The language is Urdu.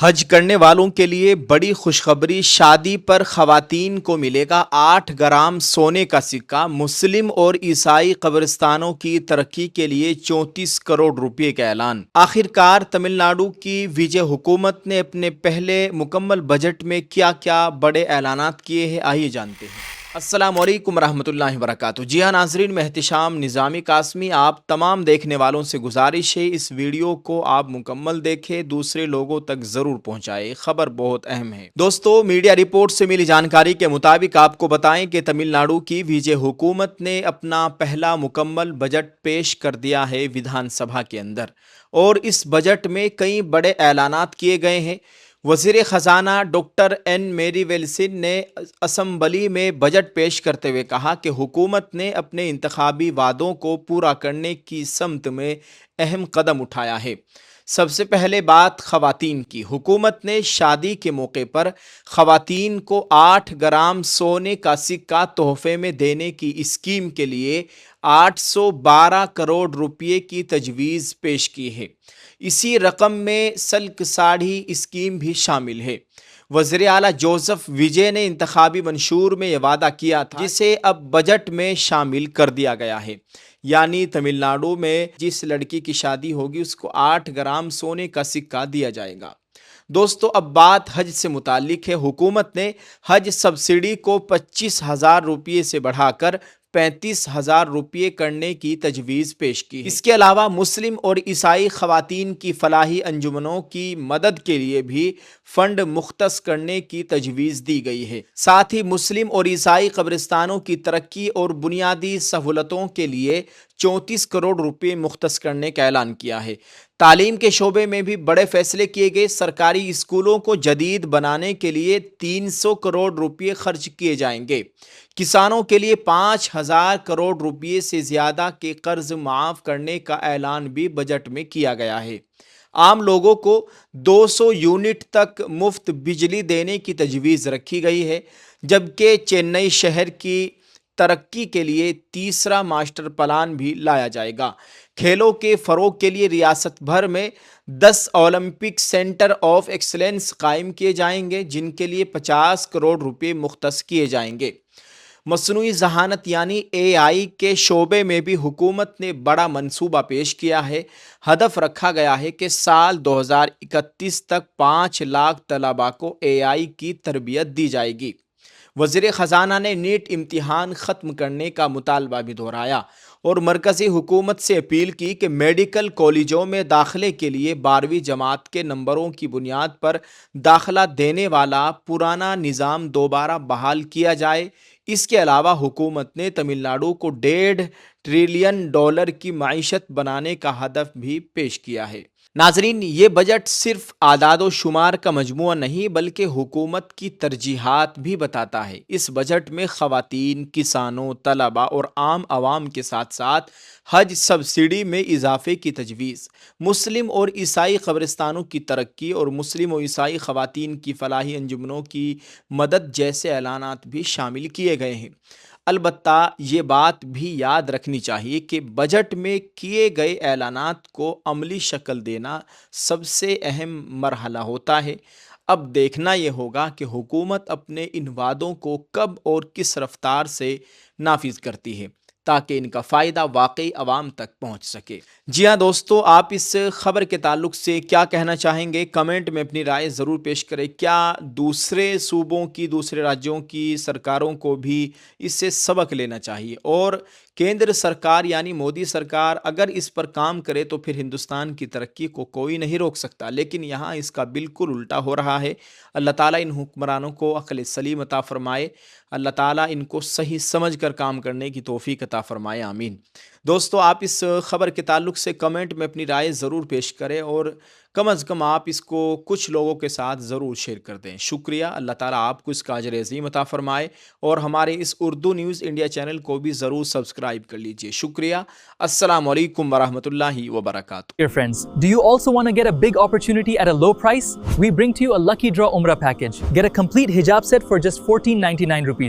حج کرنے والوں کے لیے بڑی خوشخبری، شادی پر خواتین کو ملے گا 8 گرام سونے کا سکہ۔ مسلم اور عیسائی قبرستانوں کی ترقی کے لیے 34 کروڑ روپے کا اعلان۔ آخرکار تمل ناڈو کی وجے حکومت نے اپنے پہلے مکمل بجٹ میں کیا کیا بڑے اعلانات کیے ہیں، آئیے جانتے ہیں۔ السلام علیکم ورحمۃ اللہ وبرکاتہ۔ جی ہاں ناظرین، میں احتشام نظامی قاسمی آپ تمام دیکھنے والوں سے گزارش ہے اس ویڈیو کو آپ مکمل دیکھیں، دوسرے لوگوں تک ضرور پہنچائیں، خبر بہت اہم ہے۔ دوستو، میڈیا رپورٹ سے ملی جانکاری کے مطابق آپ کو بتائیں کہ تمل ناڈو کی وجے حکومت نے اپنا پہلا مکمل بجٹ پیش کر دیا ہے ویدھان سبھا کے اندر، اور اس بجٹ میں کئی بڑے اعلانات کیے گئے ہیں۔ وزیر خزانہ ڈاکٹر این میری ویلسن نے اسمبلی میں بجٹ پیش کرتے ہوئے کہا کہ حکومت نے اپنے انتخابی وعدوں کو پورا کرنے کی سمت میں اہم قدم اٹھایا ہے۔ سب سے پہلے بات خواتین کی۔ حکومت نے شادی کے موقع پر خواتین کو 8 گرام سونے کا سکہ تحفے میں دینے کی اسکیم کے لیے 812 کروڑ روپے کی تجویز پیش کی ہے۔ اسی رقم میں سلک ساڑھی اسکیم بھی شامل ہے۔ وزیر اعلیٰ جوزف وجے نے انتخابی منشور میں یہ وعدہ کیا تھا، جسے اب بجٹ میں شامل کر دیا گیا ہے، یعنی تمل ناڈو میں جس لڑکی کی شادی ہوگی اس کو 8 گرام سونے کا سکہ دیا جائے گا۔ دوستو، اب بات حج سے متعلق ہے۔ حکومت نے حج سبسڈی کو 25,000 روپے سے بڑھا کر 35,000 روپے کرنے کی تجویز پیش کی ہے۔ اس کے علاوہ مسلم اور عیسائی خواتین کی فلاحی انجمنوں کی مدد کے لیے بھی فنڈ مختص کرنے کی تجویز دی گئی ہے۔ ساتھ ہی مسلم اور عیسائی قبرستانوں کی ترقی اور بنیادی سہولتوں کے لیے 34 کروڑ روپے مختص کرنے کا اعلان کیا ہے۔ تعلیم کے شعبے میں بھی بڑے فیصلے کیے گئے۔ سرکاری اسکولوں کو جدید بنانے کے لیے 300 کروڑ روپے خرچ کیے جائیں گے۔ کسانوں کے لیے 5,000 کروڑ روپے سے زیادہ کے قرض معاف کرنے کا اعلان بھی بجٹ میں کیا گیا ہے۔ عام لوگوں کو 200 یونٹ تک مفت بجلی دینے کی تجویز رکھی گئی ہے، جبکہ چنئی شہر کی ترقی کے لیے تیسرا ماسٹر پلان بھی لایا جائے گا۔ کھیلوں کے فروغ کے لیے ریاست بھر میں 10 اولمپک سینٹر آف ایکسلنس قائم کیے جائیں گے، جن کے لیے 50 کروڑ روپے مختص کیے جائیں گے۔ مصنوعی ذہانت یعنی AI کے شعبے میں بھی حکومت نے بڑا منصوبہ پیش کیا ہے۔ ہدف رکھا گیا ہے کہ سال 2031 تک 5 لاکھ طلباء کو AI کی تربیت دی جائے گی۔ وزیر خزانہ نے نیٹ امتحان ختم کرنے کا مطالبہ بھی دہرایا اور مرکزی حکومت سے اپیل کی کہ میڈیکل کالجوں میں داخلے کے لیے 12ویں جماعت کے نمبروں کی بنیاد پر داخلہ دینے والا پرانا نظام دوبارہ بحال کیا جائے۔ اس کے علاوہ حکومت نے تمل ناڈو کو $1.5 ٹریلین کی معیشت بنانے کا ہدف بھی پیش کیا ہے۔ ناظرین، یہ بجٹ صرف اعداد و شمار کا مجموعہ نہیں بلکہ حکومت کی ترجیحات بھی بتاتا ہے۔ اس بجٹ میں خواتین، کسانوں، طلباء اور عام عوام کے ساتھ ساتھ حج سبسڈی میں اضافے کی تجویز، مسلم اور عیسائی قبرستانوں کی ترقی اور مسلم و عیسائی خواتین کی فلاحی انجمنوں کی مدد جیسے اعلانات بھی شامل کیے گئے ہیں۔ البتہ یہ بات بھی یاد رکھنی چاہیے کہ بجٹ میں کیے گئے اعلانات کو عملی شکل دینا سب سے اہم مرحلہ ہوتا ہے۔ اب دیکھنا یہ ہوگا کہ حکومت اپنے ان وعدوں کو کب اور کس رفتار سے نافذ کرتی ہے تاکہ ان کا فائدہ واقعی عوام تک پہنچ سکے۔ جی ہاں دوستو، آپ اس خبر کے تعلق سے کیا کہنا چاہیں گے؟ کمنٹ میں اپنی رائے ضرور پیش کریں۔ کیا دوسرے صوبوں کی، دوسرے راجیوں کی سرکاروں کو بھی اس سے سبق لینا چاہیے، اور کیندر سرکار یعنی مودی سرکار اگر اس پر کام کرے تو پھر ہندوستان کی ترقی کو کوئی نہیں روک سکتا، لیکن یہاں اس کا بالکل الٹا ہو رہا ہے۔ اللہ تعالیٰ ان حکمرانوں کو عقل سلیم عطا فرمائے، اللہ تعالیٰ ان کو صحیح سمجھ کر کام کرنے کی توفیق عطا فرمائے، آمین۔ دوستو، آپ اس خبر کے تعلق سے کمنٹ میں اپنی رائے ضرور پیش کریں، اور کم از کم آپ اس کو کچھ لوگوں کے ساتھ ضرور شیئر کر دیں۔ شکریہ، اللہ تعالیٰ آپ کو اس کا اجر عظیم عطا فرمائے، اور ہمارے اس اردو نیوز انڈیا چینل کو بھی ضرور سبسکرائب کر لیجئے۔ شکریہ، السلام علیکم ورحمۃ اللہ وبرکاتہ۔ Dear friends, do you also want to get a big opportunity at a low price? We bring to you a lucky draw Umrah package. Get a complete hijab set for just 1499 rupees.